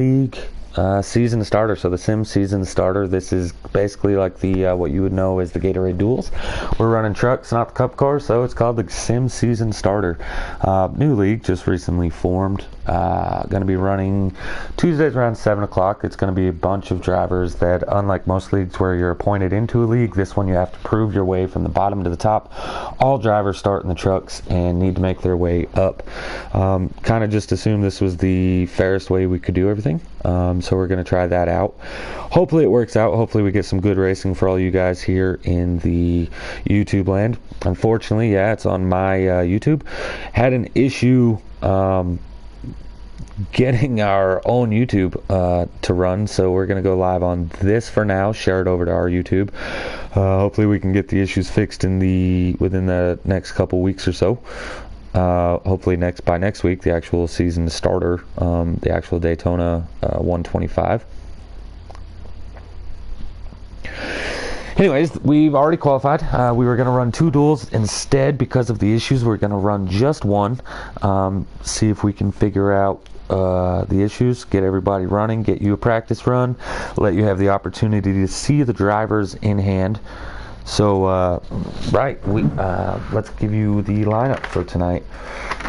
League season starter. So the Sim season starter. This is basically like the what you would know as the Gatorade Duels. We're running trucks, not the Cup cars, so it's called the Sim season starter. New league just recently formed. Going to be running Tuesdays around 7 o'clock. It's going to be a bunch of drivers that, unlike most leagues where you're appointed into a league, this one you have to prove your way from the bottom to the top. All drivers start in the trucks and need to make their way up. Kind of just assume this was the fairest way we could do everything. So we're going to try that out. Hopefully it works out. Hopefully we get some good racing for all you guys here in the YouTube land. Unfortunately, yeah, it's on my YouTube. Had an issue getting our own YouTube to run, so we're going to go live on this for now, share it over to our YouTube. Hopefully we can get the issues fixed within the next couple weeks or so. Hopefully by next week, the actual season starter, the actual Daytona 125. Anyways, we've already qualified. We were going to run 2 duels instead because of the issues. We're going to run just one. See if we can figure out the issues, get everybody running, get you a practice run, let you have the opportunity to see the drivers in hand. So, let's give you the lineup for tonight.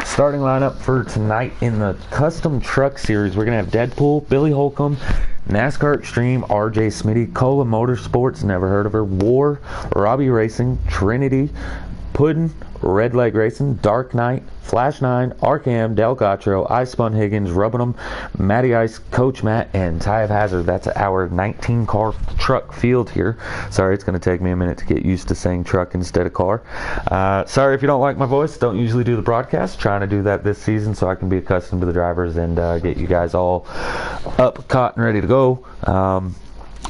Starting lineup for tonight in the Custom Truck Series, we're going to have Deadpool, Billy Holcomb, NASCAR Extreme, RJ Smitty, Cola Motorsports, never heard of her, War, Robbie Racing, Trinity, Puddin', Red Leg Racing, Dark Knight, Flash 9, Arkham, Del Gotro, I Spun Higgins, Rubbin'em, Matty Ice, Coach Matt, and Ty of Hazard. That's our 19-car truck field here. Sorry, it's going to take me a minute to get used to saying truck instead of car. Sorry if you don't like my voice. Don't usually do the broadcast. Trying to do that this season so I can be accustomed to the drivers and get you guys all up, caught, and ready to go.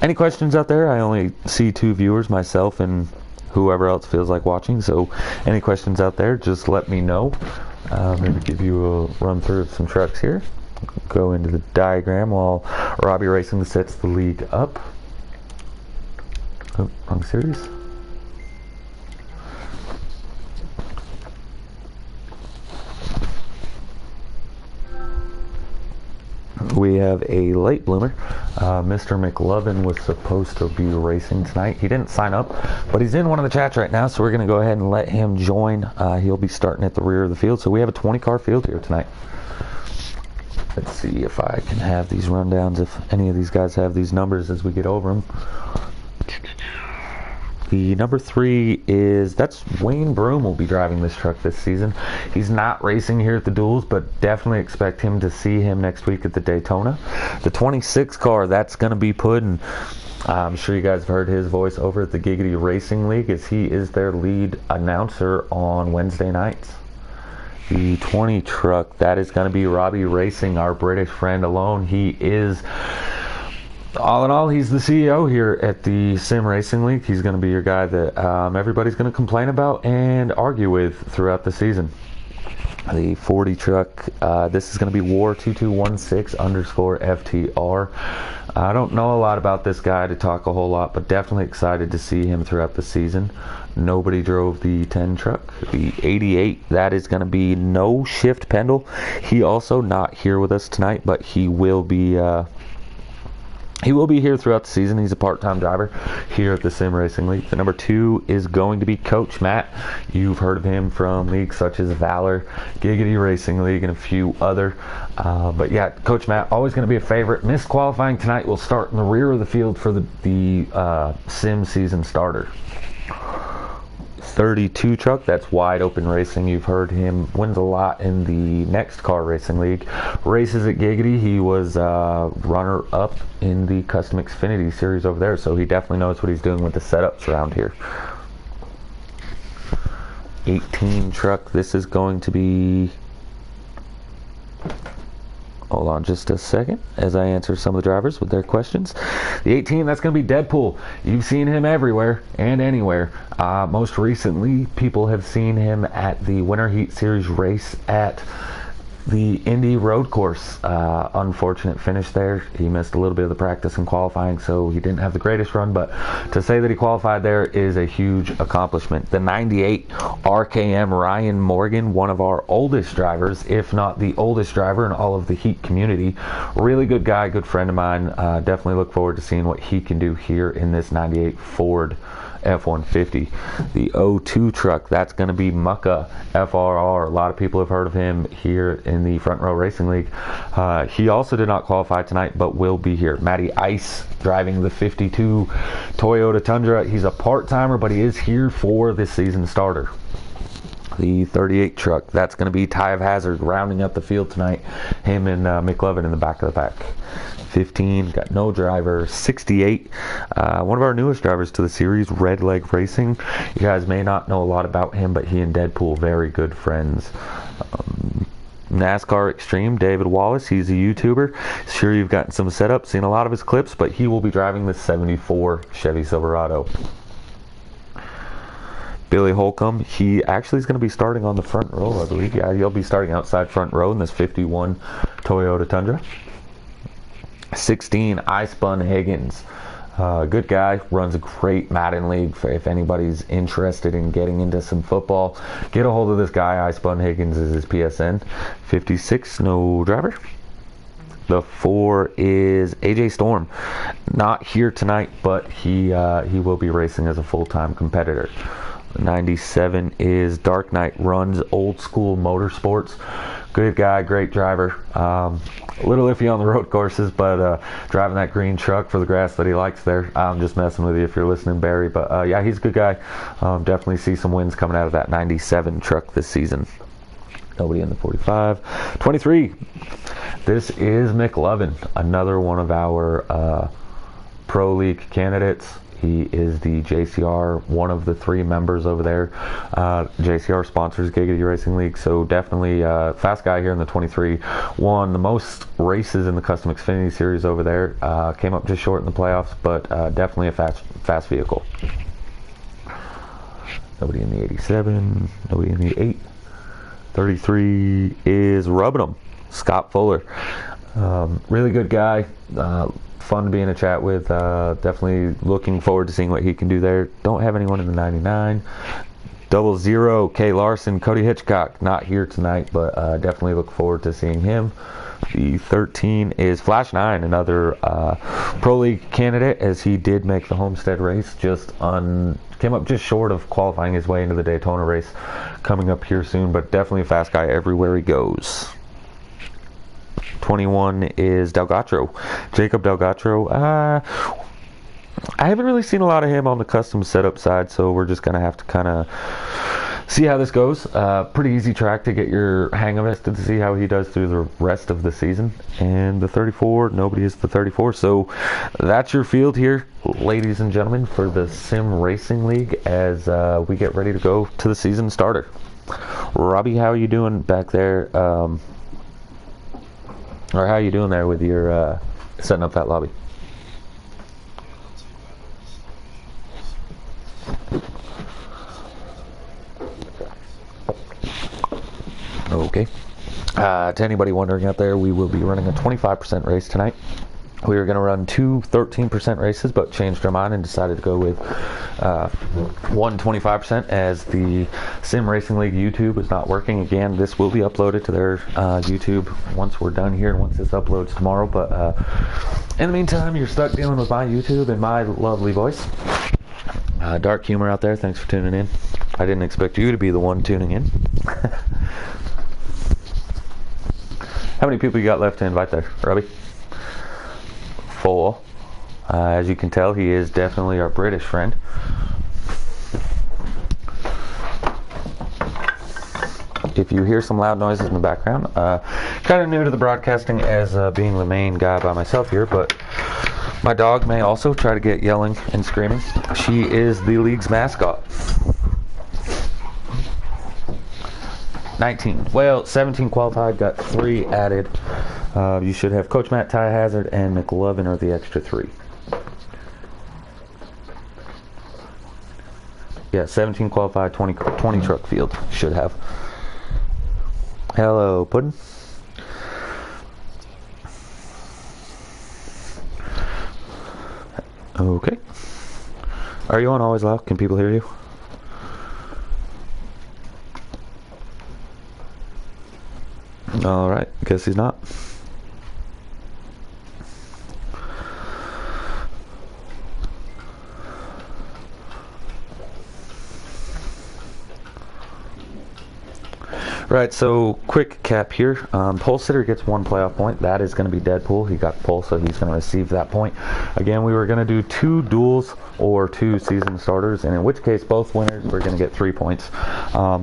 Any questions out there? I only see 2 viewers, myself and whoever else feels like watching, so any questions out there, just let me know. Maybe give you a run through of some trucks here. Go into the diagram while Robbie Racing sets the league up. Oh, wrong series. We have a late bloomer. Mr. McLovin was supposed to be racing tonight. He didn't sign up, but he's in one of the chats right now, so we're going to go ahead and let him join. He'll be starting at the rear of the field. So we have a 20-car field here tonight. Let's see if I can have these rundowns, if any of these guys have these numbers as we get over them. The number 3 that's Wayne Broom will be driving this truck this season. He's not racing here at the duels, but definitely expect him to see him next week at the Daytona. The 26 car, that's going to be Puddin'. I'm sure you guys have heard his voice over at the Giggity Racing League, as he is their lead announcer on Wednesday nights. The 20 truck, that is going to be Robbie Racing, our British friend alone. He is... all in all, he's the CEO here at the Sim Racing League. He's going to be your guy that everybody's going to complain about and argue with throughout the season. The 40 truck, this is going to be War2216_FTR. I don't know a lot about this guy to talk a whole lot, but definitely excited to see him throughout the season. Nobody drove the 10 truck. The 88, that is going to be No Shift Pendle. He also not here with us tonight, but he will be... he will be here throughout the season. He's a part-time driver here at the Sim Racing League. The number 2 is going to be Coach Matt. You've heard of him from leagues such as Valor, Giggity Racing League, and a few other. But yeah, Coach Matt, always going to be a favorite. Missed qualifying tonight. Will start in the rear of the field for the Sim season starter. 32 truck, that's Wide Open Racing. You've heard him, wins a lot in the Next Car Racing League, races at Giggity. He was runner up in the Custom Xfinity series over there, so he definitely knows what he's doing with the setups around here. 18 truck, this is going to be... hold on just a second as I answer some of the drivers with their questions. The 18, that's going to be Deadpool. You've seen him everywhere and anywhere. Most recently, people have seen him at the Winter Heat Series race at The Indy Road Course, unfortunate finish there. He missed a little bit of the practice and qualifying, so he didn't have the greatest run, but to say that he qualified there is a huge accomplishment. The 98 RKM Ryan Morgan, one of our oldest drivers, if not the oldest driver in all of the Heat community. Really good guy, good friend of mine. Definitely look forward to seeing what he can do here in this 98 Ford F-150. The O2 truck, that's going to be Mucka FRR. A lot of people have heard of him here in the Front Row Racing League. He also did not qualify tonight, but will be here. Matty Ice driving the 52 Toyota Tundra. He's a part-timer, but he is here for this season starter. The 38 truck, that's going to be Ty of Hazard rounding up the field tonight. Him and McLovin in the back of the pack. 15, got no driver. 68, one of our newest drivers to the series, Red Leg Racing. You guys may not know a lot about him, but he and Deadpool, very good friends. NASCAR Extreme, David Wallace, he's a YouTuber. Sure, you've gotten some setup, seen a lot of his clips, but he will be driving the 74 Chevy Silverado. Billy Holcomb, he actually is going to be starting on the front row, I believe. Yeah, he'll be starting outside front row in this 51 Toyota Tundra. 16, Ispun Higgins. Good guy, runs a great Madden league. If anybody's interested in getting into some football, get a hold of this guy. Ispun Higgins is his PSN. 56, no driver. The 4 is AJ Storm. Not here tonight, but he will be racing as a full-time competitor. 97 is Dark Knight, runs Old School Motorsports. Good guy, great driver. A little iffy on the road courses, but driving that green truck for the grass that he likes there. I'm just messing with you if you're listening, Barry. But yeah, he's a good guy. Definitely see some wins coming out of that 97 truck this season. Nobody in the 45. 23. This is McLovin, another one of our Pro League candidates. He is the JCR, one of the 3 members over there. JCR sponsors Giggity Racing League, so definitely fast guy here in the 23. Won the most races in the Custom Xfinity Series over there. Came up just short in the playoffs, but definitely a fast vehicle. Nobody in the 87. Nobody in the 8. 33 is rubbing them. Scott Fuller. Really good guy. Fun to be in a chat with. Definitely looking forward to seeing what he can do there. Don't have anyone in the 99. 00, Kay Larson, Cody Hitchcock. Not here tonight, but definitely look forward to seeing him. The 13 is Flash 9, another Pro League candidate, as he did make the Homestead race. Came up just short of qualifying his way into the Daytona race coming up here soon, but definitely a fast guy everywhere he goes. 21 is Delgatro, Jacob Delgatro. I haven't really seen a lot of him on the custom setup side, so we're just going to have to kind of see how this goes. Pretty easy track to get your hang of it, to see how he does through the rest of the season. And the 34, nobody is the 34. So that's your field here, ladies and gentlemen, for the Sim Racing League as we get ready to go to the season starter. Robbie, how are you doing back there? Or how are you doing there with your setting up that lobby? Okay. To anybody wondering out there, we will be running a 25% race tonight. We were going to run 2 13% races, but changed our mind and decided to go with one 25%, as the Sim Racing League YouTube is not working. Again, this will be uploaded to their YouTube once we're done here, once this uploads tomorrow. But in the meantime, you're stuck dealing with my YouTube and my lovely voice. Dark Humor out there, thanks for tuning in. I didn't expect you to be the one tuning in. How many people you got left to invite there, Robbie? 4. As you can tell, he is definitely our British friend. If you hear some loud noises in the background, kind of new to the broadcasting as being the main guy by myself here, but my dog may also try to get yelling and screaming. She is the league's mascot. 19. Well, 17 qualified, got 3 added. You should have Coach Matt, Ty Hazard, and McLovin are the extra 3. Yeah, 17 qualified, 20 truck field. Should have. Hello, Puddin'. Okay. Are you on always loud? Can people hear you? Alright, guess he's not. Right, so quick cap here. Pole sitter gets 1 playoff point. That is going to be Deadpool. He got pole, so he's going to receive that point. Again, we were going to do 2 duels or 2 season starters, and in which case both winners were going to get 3 points.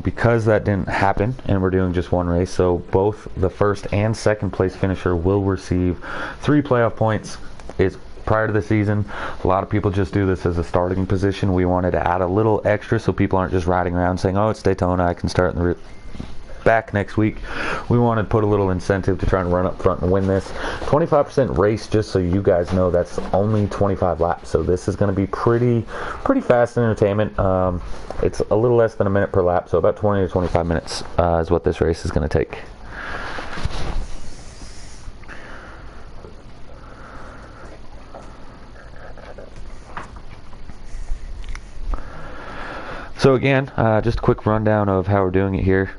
Because that didn't happen, and we're doing just 1 race, so both the first and second place finisher will receive 3 playoff points. It's prior to the season. A lot of people just do this as a starting position. We wanted to add a little extra so people aren't just riding around saying, oh, it's Daytona, I can start in the back next week. We want to put a little incentive to try and run up front and win this. 25% race, just so you guys know, that's only 25 laps, so this is going to be pretty fast entertainment. It's a little less than a minute per lap, so about 20 to 25 minutes is what this race is going to take. So again, just a quick rundown of how we're doing it here.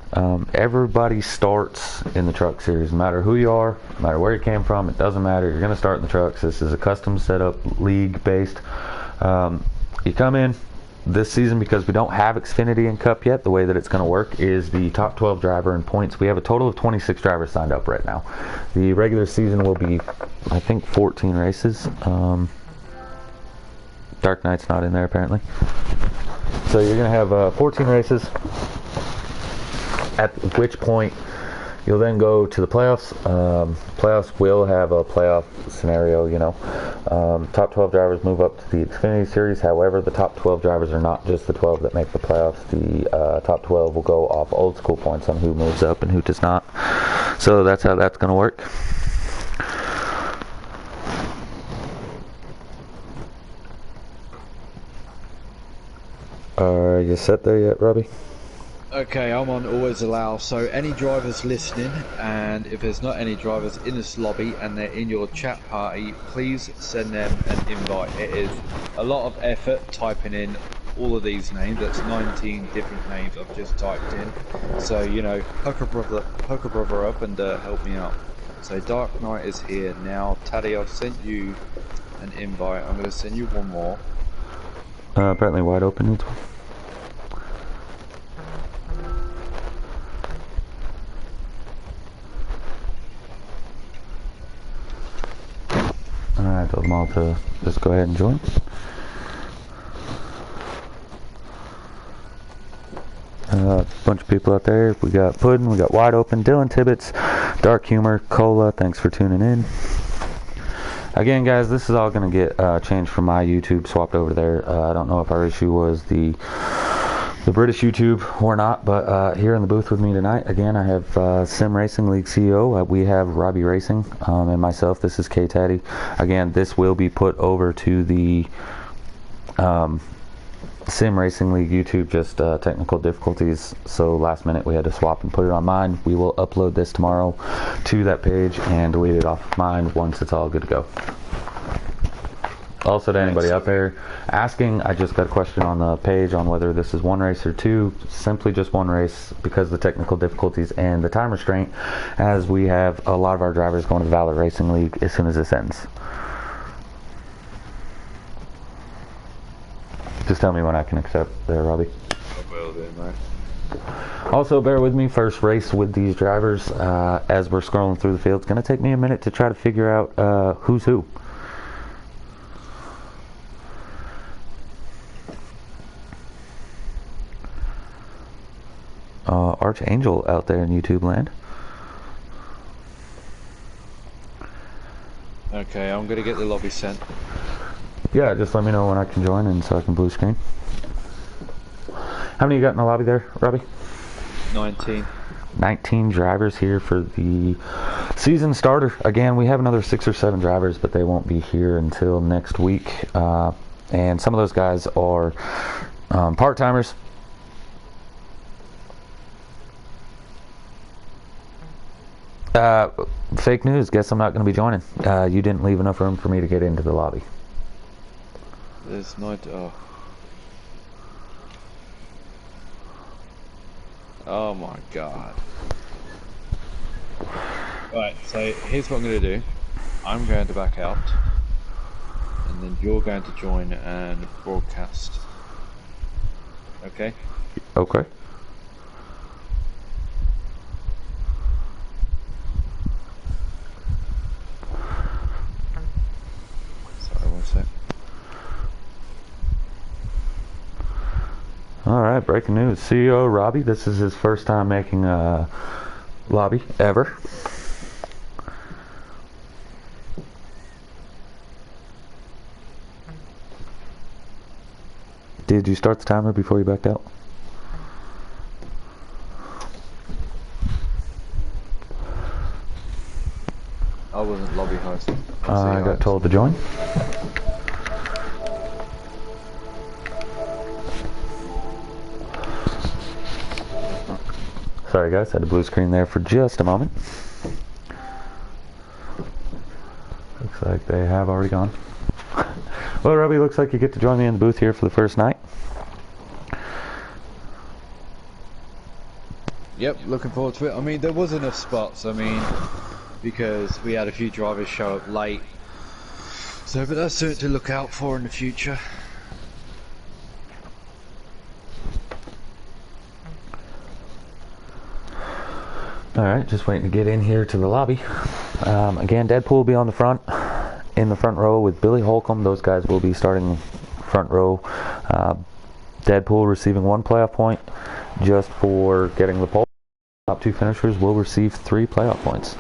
Everybody starts in the truck series, no matter who you are, no matter where you came from, it doesn't matter. You're going to start in the trucks. This is a custom setup, league based. You come in this season, because we don't have Xfinity and Cup yet. The way that it's going to work is the top 12 driver in points. We have a total of 26 drivers signed up right now. The regular season will be, I think, 14 races. Dark Knight's not in there apparently. So you're going to have 14 races, at which point you'll then go to the playoffs. Playoffs will have a playoff scenario, you know. Top 12 drivers move up to the Xfinity Series. However, the top 12 drivers are not just the 12 that make the playoffs. The top 12 will go off old school points on who moves up and who does not. So that's how that's going to work. Are you set there yet, Robbie? Okay, I'm on always allow. So any drivers listening, and if there's not any drivers in this lobby and they're in your chat party, please send them an invite. It is a lot of effort typing in all of these names. That's 19 different names I've just typed in. So, you know, hook a brother up and help me out. So Dark Knight is here now. Taddy, I've sent you an invite. I'm going to send you one more. Apparently wide open needs one. Alright, told them all to just go ahead and join. Bunch of people out there. We got Puddin', we got Wide Open, Dylan Tibbetts, Dark Humor, Cola, thanks for tuning in. Again, guys, this is all going to get changed from my YouTube, swapped over there. I don't know if our issue was the British YouTube or not, but here in the booth with me tonight, again, I have Sim Racing League CEO. We have Robbie Racing and myself. This is K-Taddy. Again, this will be put over to the Sim Racing League YouTube, just technical difficulties, so last minute we had to swap and put it on mine. We will upload this tomorrow to that page and delete it off of mine once it's all good to go. Also, to anybody out there asking, I just got a question on the page on whether this is 1 race or 2. Simply just 1 race because of the technical difficulties and the time restraint, as we have a lot of our drivers going to the Valor Racing League as soon as this ends. Just tell me when I can accept there, Robbie. I will do, mate. Also, bear with me, first race with these drivers as we're scrolling through the field. It's going to take me a minute to try to figure out who's who. Archangel out there in YouTube land. Okay, I'm going to get the lobby sent. Yeah, just let me know when I can join and so I can blue screen. How many you got in the lobby there, Robbie? 19. 19 drivers here for the season starter. Again, we have another 6 or 7 drivers, but they won't be here until next week. And some of those guys are part-timers. Fake news. Guess I'm not going to be joining. You didn't leave enough room for me to get into the lobby. There's no... Oh my god. Right, so here's what I'm going to do. I'm going to back out. And then you're going to join and broadcast. Okay? Okay. Sorry, one sec. Alright, breaking news. CEO Robbie, this is his first time making a lobby ever. Did you start the timer before you backed out? I wasn't lobby host. I got told to join. Sorry guys, had a blue screen there for just a moment. Looks like they have already gone. Well, Robbie, looks like you get to join me in the booth here for the first night. Yep, looking forward to it. I mean, there was enough spots, because we had a few drivers show up late. So, but that's something to look out for in the future. Alright, just waiting to get in here to the lobby. Again, Deadpool will be on the front, in the front row with Billy Holcomb. Those guys will be starting front row. Deadpool receiving 1 playoff point just for getting the pole. Top 2 finishers will receive 3 playoff points.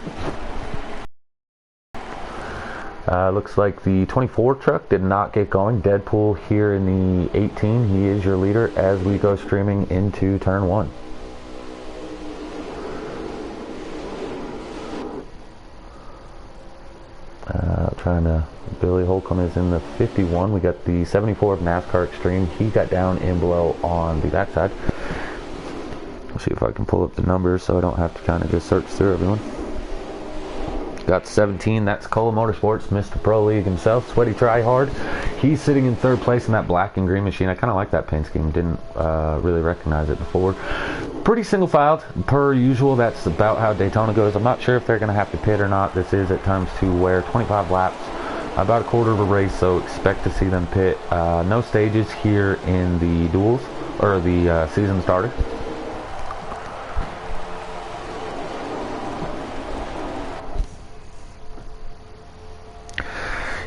Looks like the 24 truck did not get going. Deadpool here in the 18. He is your leader as we go streaming into turn 1. Billy Holcomb is in the 51. We got the 74 of NASCAR Extreme. He got down in below on the backside. Let's see if I can pull up the numbers so I don't have to kind of just search through everyone. Got 17, that's Cola Motorsports, Mr. Pro League himself, Sweaty Tryhard. He's sitting in 3rd place in that black and green machine. I kind of like that paint scheme, didn't really recognize it before. Pretty single filed, per usual. That's about how Daytona goes. I'm not sure if they're going to have to pit or not. This is at times to where 25 laps, about a quarter of a race, so expect to see them pit. No stages here in the duels, or the season starter.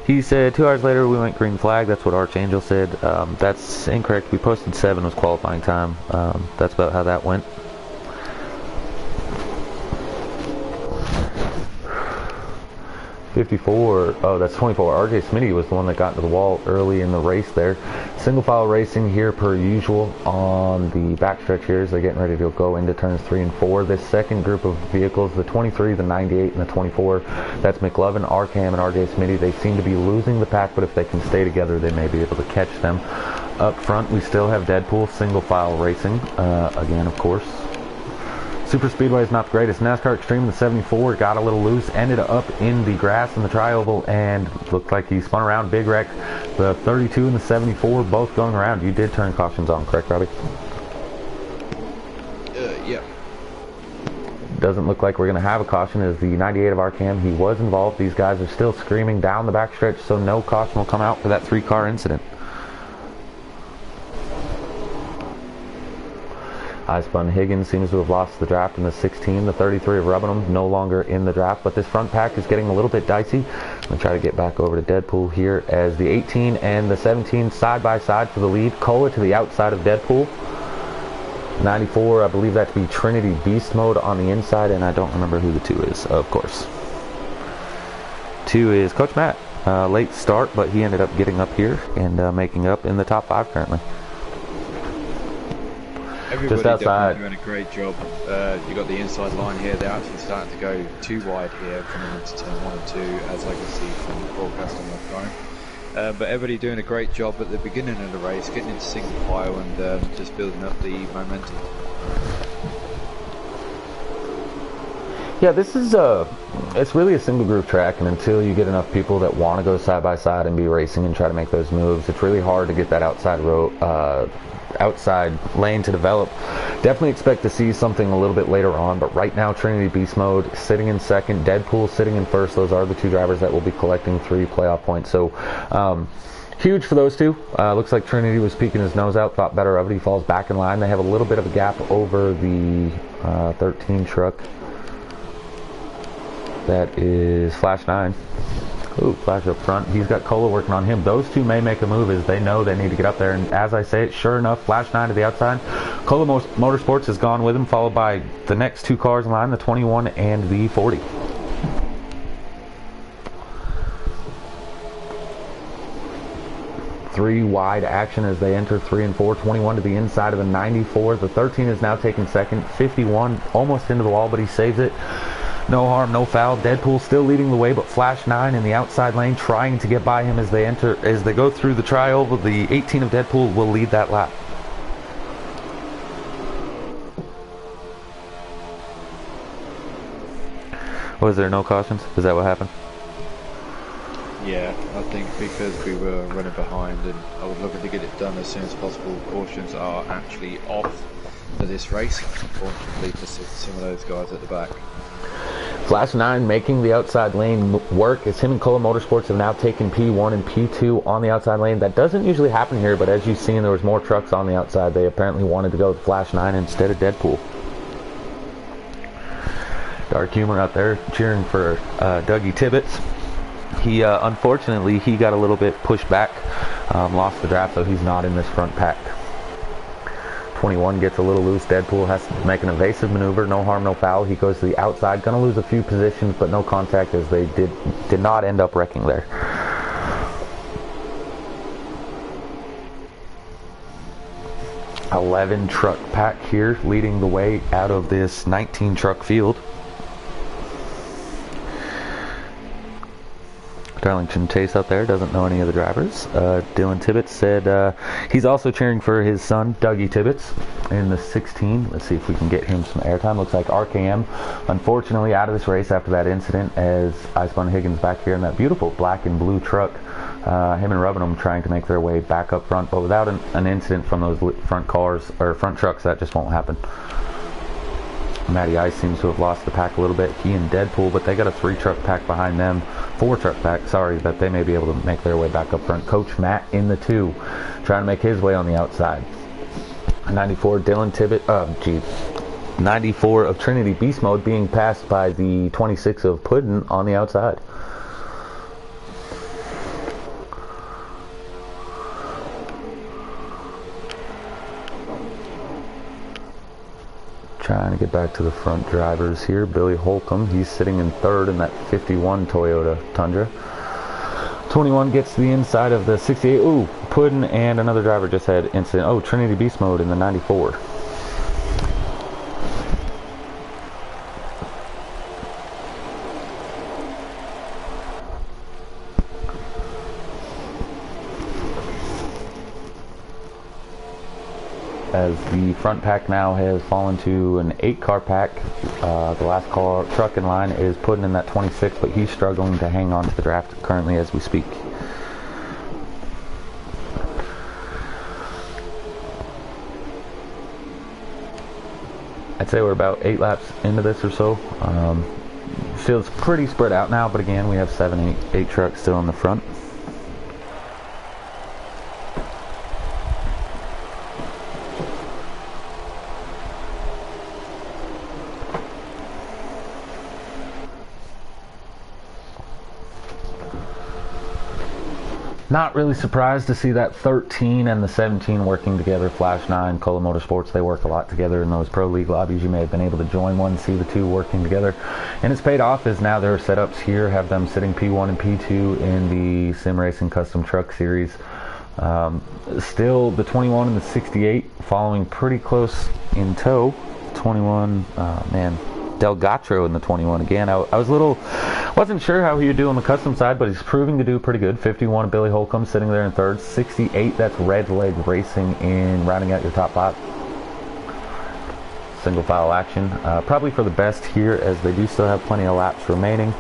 He said 2 hours later we went green flag. That's what Archangel said. That's incorrect. We posted 7 was qualifying time. That's about how that went. '54. Oh, that's 24. RJ Smitty was the one that got into the wall early in the race there. Single file racing here per usual on the backstretch here as they're getting ready to go into turns 3 and 4. This second group of vehicles, the 23, the 98, and the 24, that's McLovin, RCam, and RJ Smitty. They seem to be losing the pack, but if they can stay together, they may be able to catch them. Up front, we still have Deadpool, single file racing, again, of course. Super Speedway is not the greatest. NASCAR Extreme, the 74, got a little loose, ended up in the grass in the tri-oval, and looked like he spun around. Big wreck. The 32 and the 74 both going around. You did turn cautions on, correct, Robbie? Yeah. Doesn't look like we're going to have a caution as the 98 of Arcam, he was involved. These guys are still screaming down the backstretch, so no caution will come out for that 3-car incident. I Spun Higgins seems to have lost the draft in the 16. The 33 of Rubbenham no longer in the draft, but this front pack is getting a little bit dicey. I'm going to try to get back over to Deadpool here as the 18 and the 17 side by side for the lead. Cola to the outside of Deadpool. 94, I believe that to be Trinity Beast Mode on the inside, and I don't remember who the 2 is, of course. 2 is Coach Matt. Late start, but he ended up getting up here and making up in the top 5 currently. Everybody just outside. Doing a great job. You got the inside line here. They're actually starting to go too wide here, coming into turn 1 and 2, as I can see from the broadcast on my phone. But everybody doing a great job at the beginning of the race, getting into single file and just building up the momentum. Yeah, this is it's really a single group track, and until you get enough people that want to go side by side and be racing and try to make those moves, it's really hard to get that outside lane to develop. Definitely expect to see something a little bit later on, but right now Trinity Beast Mode sitting in second, Deadpool sitting in first. Those are the two drivers that will be collecting 3 playoff points. So huge for those two. Looks like Trinity was peeking his nose out, thought better of it. He falls back in line. They have a little bit of a gap over the 13 truck. That is Flash 9. Ooh, Flash up front. He's got Cola working on him. Those two may make a move as they know they need to get up there. And as I say it, sure enough, Flash 9 to the outside. Cola Motorsports has gone with him, followed by the next 2 cars in line, the 21 and the 40. Three wide action as they enter 3 and 4. 21 to the inside of the 94. The 13 is now taking second. 51 almost into the wall, but he saves it. No harm, no foul. Deadpool still leading the way, but Flash 9 in the outside lane trying to get by him as they go through the trioval. The 18 of Deadpool will lead that lap. Was there no cautions? Is that what happened? Yeah, I think because we were running behind and I was looking to get it done as soon as possible. Cautions are actually off for this race, unfortunately for some of those guys at the back. Flash 9 making the outside lane work as him and Cola Motorsports have now taken P1 and P2 on the outside lane. That doesn't usually happen here, but as you've seen, there was more trucks on the outside. They apparently wanted to go with Flash 9 instead of Deadpool. Dark Humor out there cheering for Dougie Tibbetts. He unfortunately he got a little bit pushed back, lost the draft, so he's not in this front pack. 21 gets a little loose. Deadpool has to make an evasive maneuver. No harm, no foul. He goes to the outside. Gonna lose a few positions, but no contact as they did not end up wrecking there. $11 truck pack here, leading the way out of this 19 truck field. Darlington Chase out there doesn't know any of the drivers. Dylan Tibbetts said he's also cheering for his son, Dougie Tibbetts, in the 16. Let's see if we can get him some airtime. Looks like RKM, unfortunately, out of this race after that incident as Icebun Higgins back here in that beautiful black and blue truck. Him and Rubbenham trying to make their way back up front, but without an incident from those front cars or front trucks, that just won't happen. Matty Ice seems to have lost the pack a little bit. He and Deadpool, but they got a 3 truck pack behind them. 4 truck pack, sorry, that they may be able to make their way back up front. Coach Matt in the 2, trying to make his way on the outside. 94 Dylan Tibbett, 94 of Trinity Beast Mode being passed by the 26 of Puddin on the outside. Trying to get back to the front drivers here. Billy Holcomb, he's sitting in 3rd in that 51 Toyota Tundra. 21 gets to the inside of the 68. Ooh, Puddin and another driver just had incident. Oh, Trinity Beast Mode in the 94. As the front pack now has fallen to an 8-car pack. The last truck in line is Puddin in that 26, but he's struggling to hang on to the draft currently as we speak. I'd say we're about 8 laps into this or so. Feels pretty spread out now, but again, we have 8 trucks still in the front. Not really surprised to see that 13 and the 17 working together. Flash 9, Cola Motorsports, they work a lot together in those Pro League lobbies. You may have been able to join one, see the 2 working together. And it's paid off as now their setups here have them sitting P1 and P2 in the Sim Racing Custom Truck Series. Still the 21 and the 68 following pretty close in tow. 21, man, Delgatro in the 21 again. I wasn't sure how he would do on the custom side, but he's proving to do pretty good. 51 Billy Holcomb sitting there in 3rd. 68, that's Red Leg Racing in rounding out your top 5. single file action. Probably for the best here, as they do still have plenty of laps remaining.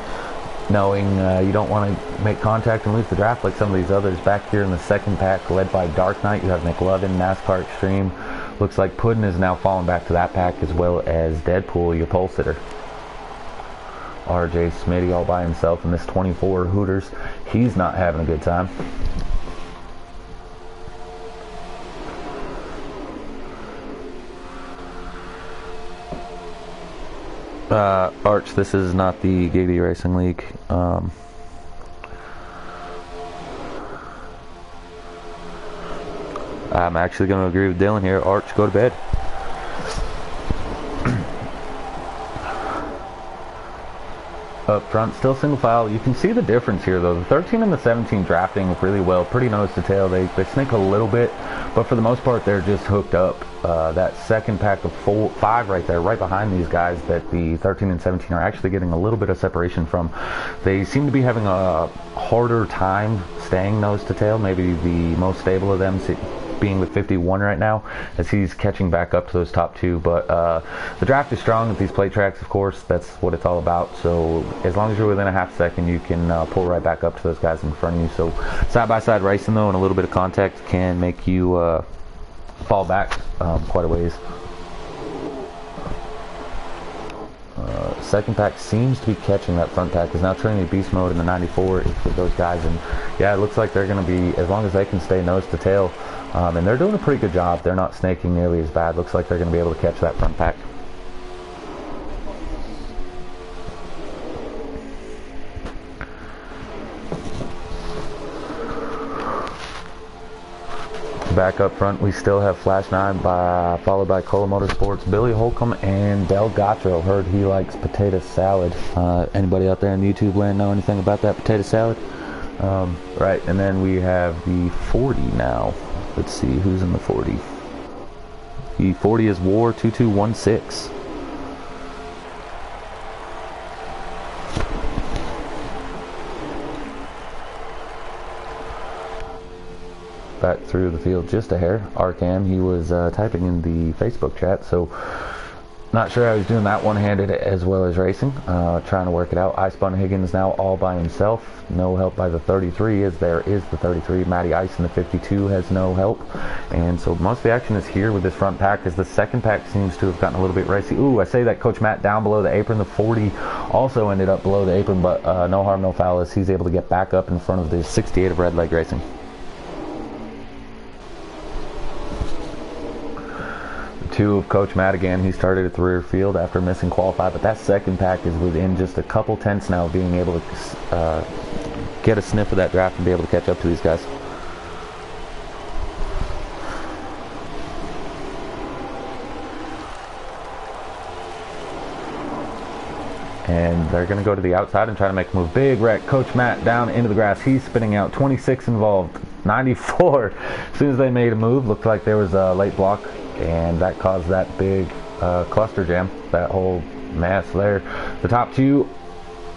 Knowing you don't want to make contact and lose the draft like some of these others. Back here in the second pack, led by Dark Knight, you have McLovin, NASCAR Extreme. Looks like Puddin is now falling back to that pack, as well as Deadpool, your pole sitter. RJ Smitty all by himself in this 24 Hooters. He's not having a good time. Arch, this is not the Giggity Racing League. I'm actually going to agree with Dylan here. Arch, go to bed. Up front, still single file. You can see the difference here, though. The 13 and the 17 drafting really well, pretty nose to tail. They snake a little bit, but for the most part, they're just hooked up. That second pack of 5 right there, right behind these guys that the 13 and 17 are actually getting a little bit of separation from. They seem to be having a harder time staying nose to tail. Maybe the most stable of them being with 51 right now, as he's catching back up to those top 2. But the draft is strong at these plate tracks, of course. That's what it's all about. So as long as you're within a half second, you can pull right back up to those guys in front of you. So side-by-side racing, though, and a little bit of contact can make you fall back quite a ways. Second pack seems to be catching that front pack. Is now turning the beast mode in the 94 with those guys, and yeah, it looks like they're going to be, as long as they can stay nose to tail, and they're doing a pretty good job. They're not snaking nearly as bad. Looks like they're going to be able to catch that front pack. Back up front, we still have Flash 9 followed by Cola Motorsports, Billy Holcomb, and Delgacho. Heard he likes potato salad. Anybody out there in YouTube land know anything about that potato salad? Right, and then we have the 40 now. Let's see who's in the 40. The 40 is War 2216. Back through the field just a hair. Arkham, he was typing in the Facebook chat, so not sure how he's doing that one-handed as well as racing. Trying to work it out. I Spun Higgins now all by himself. No help by the 33, as there is the 33. Matty Ice in the 52 has no help. And so most of the action is here with this front pack, as the second pack seems to have gotten a little bit racy. Ooh, I say that Coach Matt down below the apron. The 40 also ended up below the apron, but no harm, no foul, as he's able to get back up in front of the 68 of Red Leg Racing. Two of Coach Matt again. He started at the rear field after missing qualify, but that second pack is within just a couple tenths now of being able to get a sniff of that draft and be able to catch up to these guys. And they're going to go to the outside and try to make a move. Big wreck. Coach Matt down into the grass. He's spinning out. 26 involved. 94. As soon as they made a move, looked like there was a late block, and that caused that big cluster jam, that whole mess there. The top 2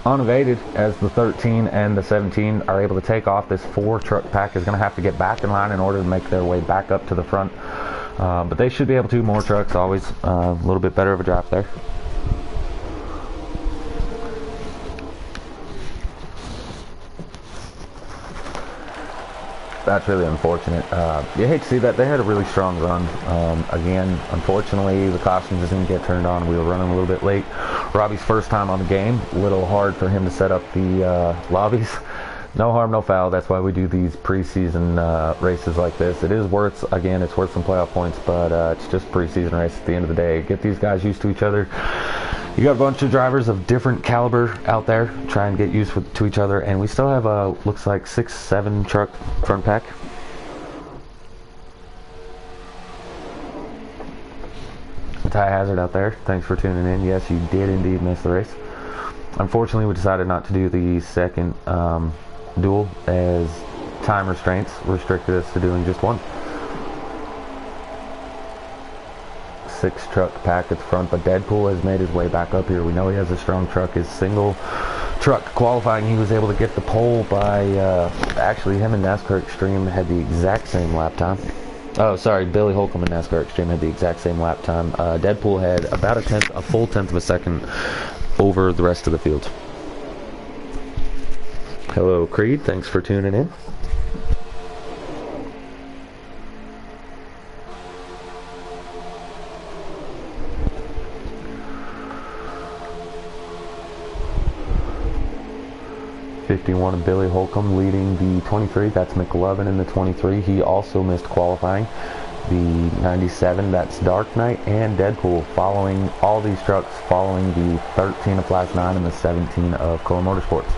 unevaded, as the 13 and the 17 are able to take off. This 4 truck pack is going to have to get back in line in order to make their way back up to the front. But they should be able to. More trucks, always a little bit better of a draft there. That's really unfortunate. You hate to see that. They had a really strong run. Again, unfortunately, the cautions didn't get turned on. We were running a little bit late. Robbie's first time on the game. A little hard for him to set up the lobbies. No harm, no foul. That's why we do these preseason races like this. It is worth, again, it's worth some playoff points, but it's just preseason race at the end of the day. Get these guys used to each other. You got a bunch of drivers of different caliber out there. Try and get used to each other. And we still have looks like 6-7 truck front pack. Ty Hazard out there. Thanks for tuning in. Yes, you did indeed miss the race. Unfortunately, we decided not to do the second duel, as time restraints restricted us to doing just one. 6 truck pack at the front, but Deadpool has made his way back up here. We know he has a strong truck. His single truck qualifying, he was able to get the pole by actually him and NASCAR Extreme had the exact same lap time. Oh, sorry, Billy Holcomb and NASCAR Extreme had the exact same lap time. Deadpool had about a full tenth of a second over the rest of the field. Hello, Creed. Thanks for tuning in. '51 and Billy Holcomb leading the 23. That's McLovin in the 23. He also missed qualifying. The 97, that's Dark Knight and Deadpool following all these trucks, following the 13 of Flash 9 and the 17 of Cola Motorsports.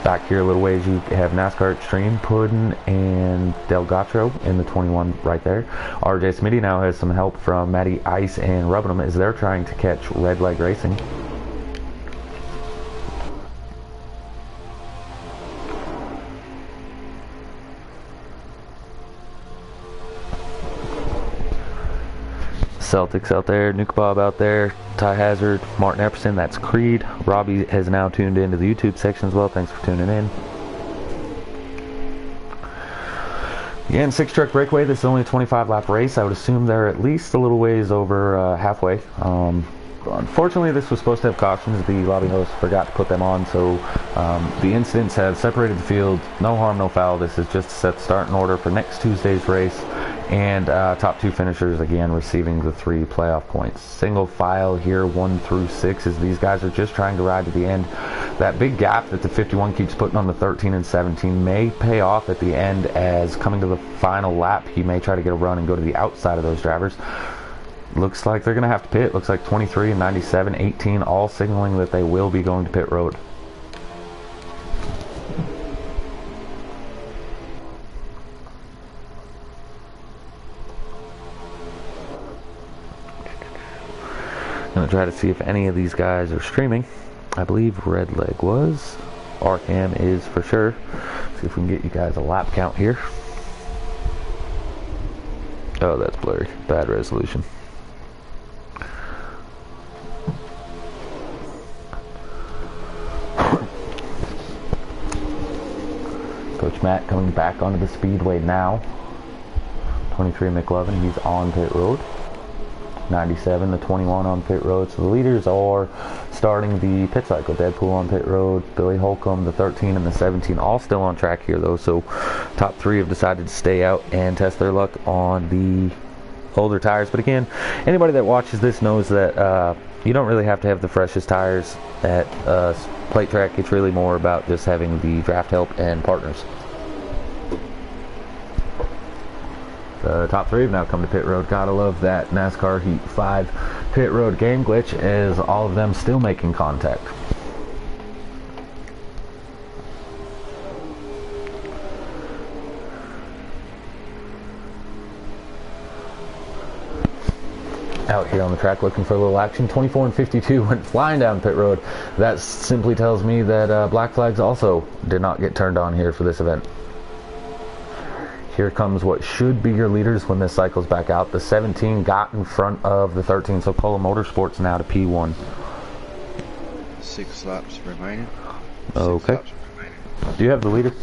Back here a little ways you have NASCAR Extreme, Puddin and Delgatro in the 21 right there. RJ Smitty now has some help from Matty Ice and Rubbenham as they're trying to catch Red Leg Racing. Celtics out there, Nuke Bob out there, Ty Hazard, Martin Epperson, that's Creed. Robbie has now tuned into the YouTube section as well. Thanks for tuning in. Again, 6-truck breakaway. This is only a 25 lap race. I would assume they're at least a little ways over halfway. Unfortunately, this was supposed to have cautions. The lobby host forgot to put them on, so the incidents have separated the field. No harm, no foul. This is just to set the starting order for next Tuesday's race. And top 2 finishers again receiving the 3 playoff points. Single file here, 1 through 6, as these guys are just trying to ride to the end. That big gap that the 51 keeps putting on the 13 and 17 may pay off at the end, as coming to the final lap, he may try to get a run and go to the outside of those drivers. Looks like they're going to have to pit. Looks like 23 and 97, 18 all signaling that they will be going to pit road. Gonna try to see if any of these guys are streaming. I believe Red Leg was. Arkham is for sure. See if we can get you guys a lap count here. Oh, that's blurry. Bad resolution. Coach Matt coming back onto the speedway now. 23 McLovin, he's on pit road. 97, the 21 on pit road. So the leaders are starting the pit cycle. Deadpool on pit road, Billy Holcomb, the 13 and the 17, all still on track here though. So top 3 have decided to stay out and test their luck on the older tires. But again, anybody that watches this knows that you don't really have to have the freshest tires at plate track. It's really more about just having the draft help and partners. The top 3 have now come to pit road. Gotta love that NASCAR Heat 5 pit road game glitch, as all of them still making contact. Out here on the track looking for a little action. 24 and 52 went flying down pit road. That simply tells me that black flags also did not get turned on here for this event. Here comes what should be your leaders when this cycles back out. The 17 got in front of the 13, so Cola Motorsports now to P1. 6 laps remaining. Okay. 6 laps remaining. Do you have the leader?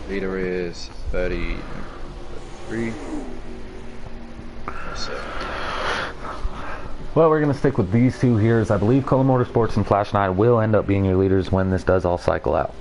Leader is 33. Well, we're going to stick with these 2 here, as I believe Cola Motorsports and Flash 9 will end up being your leaders when this does all cycle out.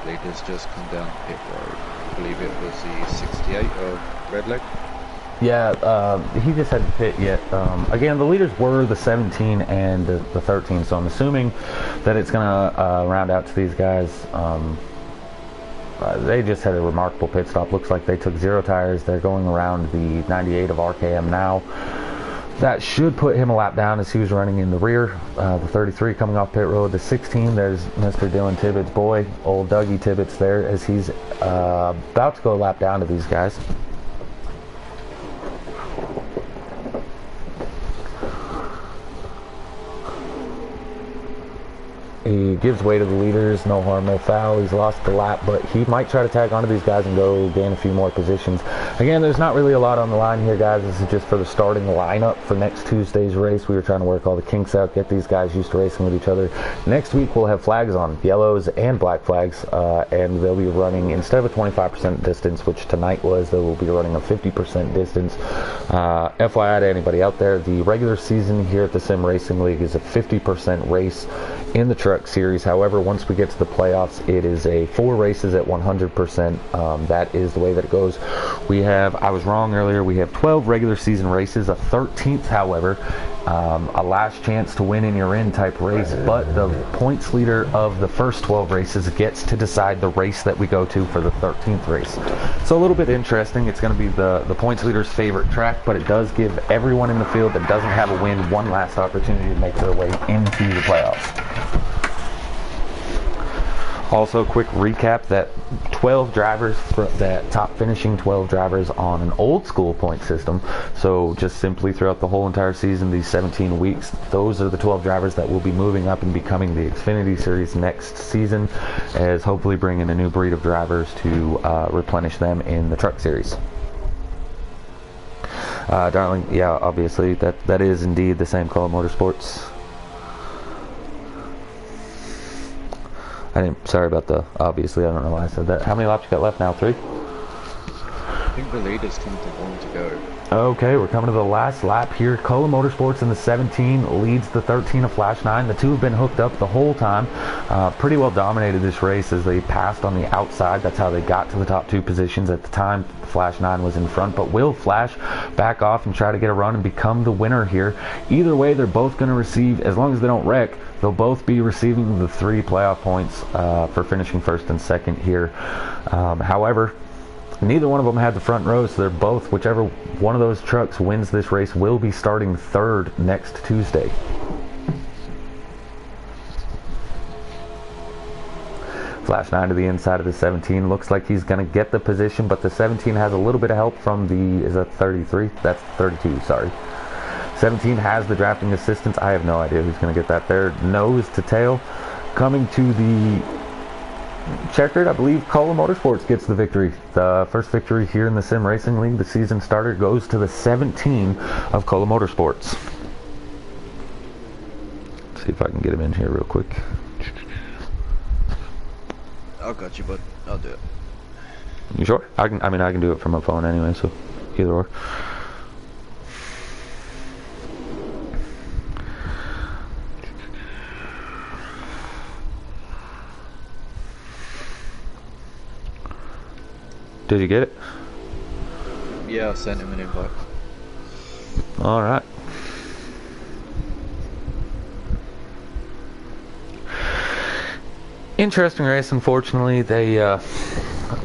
Leaders just come down pit road. I believe it was the 68 of Red Leg. Yeah, he just hadn't pit yet. Again, the leaders were the 17 and the 13, so I'm assuming that it's going to round out to these guys. They just had a remarkable pit stop. Looks like they took 0 tires. They're going around the 98 of RKM now. That should put him a lap down as he was running in the rear. The 33 coming off pit road. The 16, there's Mr. Dylan Tibbetts' boy, old Dougie Tibbetts there, as he's about to go a lap down to these guys. He gives way to the leaders, no harm, no foul. He's lost the lap, but he might try to tag onto these guys and go gain a few more positions. Again, there's not really a lot on the line here, guys. This is just for the starting lineup for next Tuesday's race. We were trying to work all the kinks out, get these guys used to racing with each other. Next week, we'll have flags on, yellows and black flags, and they'll be running, instead of a 25% distance, which tonight was, they will be running a 50% distance. FYI to anybody out there, the regular season here at the Sim Racing League is a 50% race in the truck series. However, once we get to the playoffs, it is a 4 races at 100%. That is the way that it goes. We have, I was wrong earlier, we have 12 regular season races, a 13th, however, a last chance to win in your in type race, but the points leader of the first 12 races gets to decide the race that we go to for the 13th race. So a little bit interesting. It's going to be the points leader's favorite track, but it does give everyone in the field that doesn't have a win one last opportunity to make their way into the playoffs. Also, quick recap, that 12 drivers, that top finishing 12 drivers on an old school point system, so just simply throughout the whole entire season, these 17 weeks, those are the 12 drivers that will be moving up and becoming the Xfinity Series next season, as hopefully bringing a new breed of drivers to replenish them in the Truck Series. Darling, yeah, obviously, that is indeed the same Colo Motorsports. Sorry about the, obviously, I don't know why I said that. How many laps you got left now? 3? I think the leader's come to 1 to go. Okay, we're coming to the last lap here. Colo Motorsports in the 17 leads the 13 of Flash 9. The two have been hooked up the whole time. Pretty well dominated this race as they passed on the outside. That's how they got to the top 2 positions. At the time, Flash 9 was in front, but will Flash back off and try to get a run and become the winner here? Either way, they're both going to receive, as long as they don't wreck, they'll both be receiving the 3 playoff points for finishing first and second here. However, neither one of them had the front row, so they're both, whichever one of those trucks wins this race, will be starting 3rd next Tuesday. Flash 9 to the inside of the 17. Looks like he's going to get the position, but the 17 has a little bit of help from the, is that 33? That's 32, sorry. 17 has the drafting assistance. I have no idea who's going to get that there. Nose to tail. Coming to the checkered, I believe Colo Motorsports gets the victory. The first victory here in the Sim Racing League. The season starter goes to the 17 of Colo Motorsports. Let's see if I can get him in here real quick. I got you, bud. I'll do it. You sure? I can do it from my phone anyway, so either or. Did you get it? Yeah, I sent him an invite. Alright. Interesting race. Unfortunately, the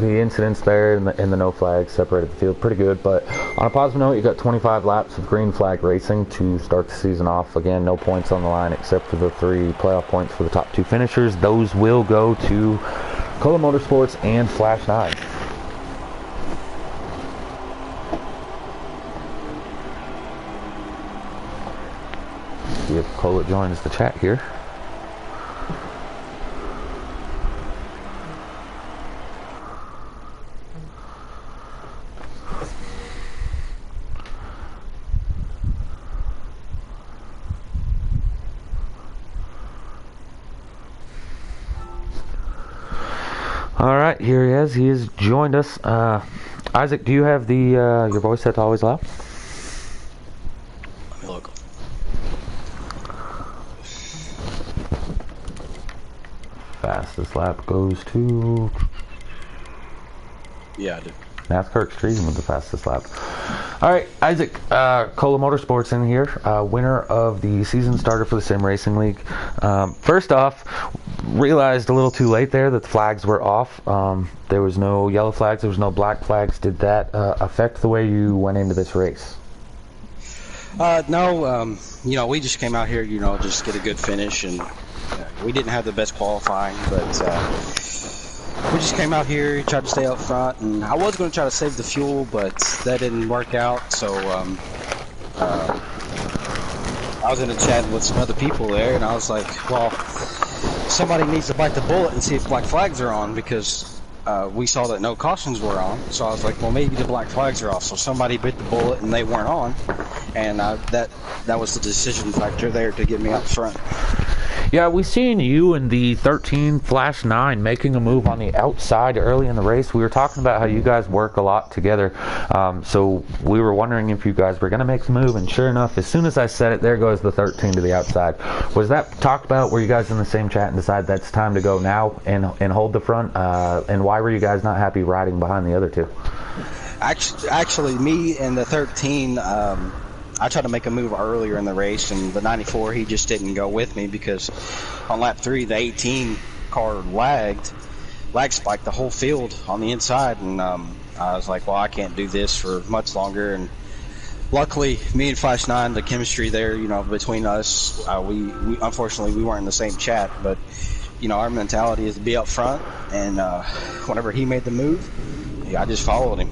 incidents there and the no flag separated the field pretty good, but on a positive note, you got 25 laps of green flag racing to start the season off. Again, no points on the line except for the 3 playoff points for the top 2 finishers. Those will go to Colo Motorsports and Flash 9. See if Colo joins the chat here. All right, here he is. He has joined us. Isaac, do you have the your voice set to always loud? Look. Fastest lap goes to... Yeah, I do. NASCAR Extreme with the fastest lap. All right, Isaac, Colo Motorsports in here, winner of the season starter for the Sim Racing League. First off, realized a little too late there that the flags were off. There was no yellow flags, there was no black flags. Did that affect the way you went into this race? No, you know, we just came out here, you know, just get a good finish, and we didn't have the best qualifying, but we just came out here, tried to stay up front, and I was going to try to save the fuel, but that didn't work out, so I was in a chat with some other people there, and I was like, well, somebody needs to bite the bullet and see if black flags are on, because we saw that no cautions were on. So I was like, well, maybe the black flags are off. So somebody bit the bullet and they weren't on, and that was the decision factor there to get me up front. Yeah, we seen you and the 13/9 making a move on the outside early in the race. We were talking about how you guys work a lot together, so we were wondering if you guys were going to make the move, and sure enough, as soon as I said it, there goes the 13 to the outside. Was that talked about? Were you guys in the same chat and decided that's time to go now and hold the front? And why were you guys not happy riding behind the other two? Actually, me and the 13, I tried to make a move earlier in the race, and the 94, he just didn't go with me because on lap 3, the 18 car lag spiked the whole field on the inside, and I was like, well, I can't do this for much longer. And luckily, me and Flash 9, the chemistry there, between us, we unfortunately we weren't in the same chat, but our mentality is to be up front, and whenever he made the move, I just followed him.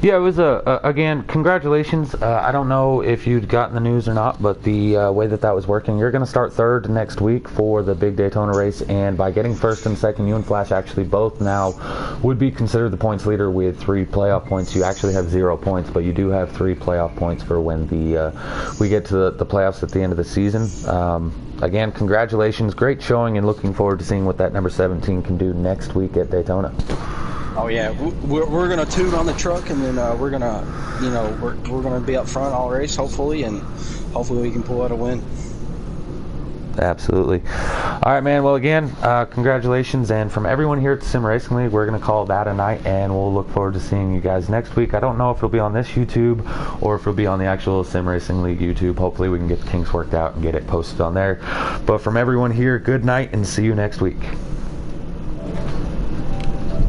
Yeah, it was again, congratulations. I don't know if you'd gotten the news or not, but the way that was working, you're going to start third next week for the big Daytona race, and by getting first and second, you and Flash actually both now would be considered the points leader with 3 playoff points. You actually have 0 points, but you do have 3 playoff points for when we get to the playoffs at the end of the season. Again, congratulations, great showing, and looking forward to seeing what that number 17 can do next week at Daytona. Oh yeah, we're gonna tune on the truck, and then we're gonna be up front all race, hopefully, and hopefully we can pull out a win. Absolutely. All right, man. Well, again, congratulations, and from everyone here at the Sim Racing League, we're going to call that a night, and we'll look forward to seeing you guys next week. I don't know if it'll be on this YouTube or if it'll be on the actual Sim Racing League YouTube. Hopefully we can get the kinks worked out and get it posted on there. But from everyone here, good night, and see you next week.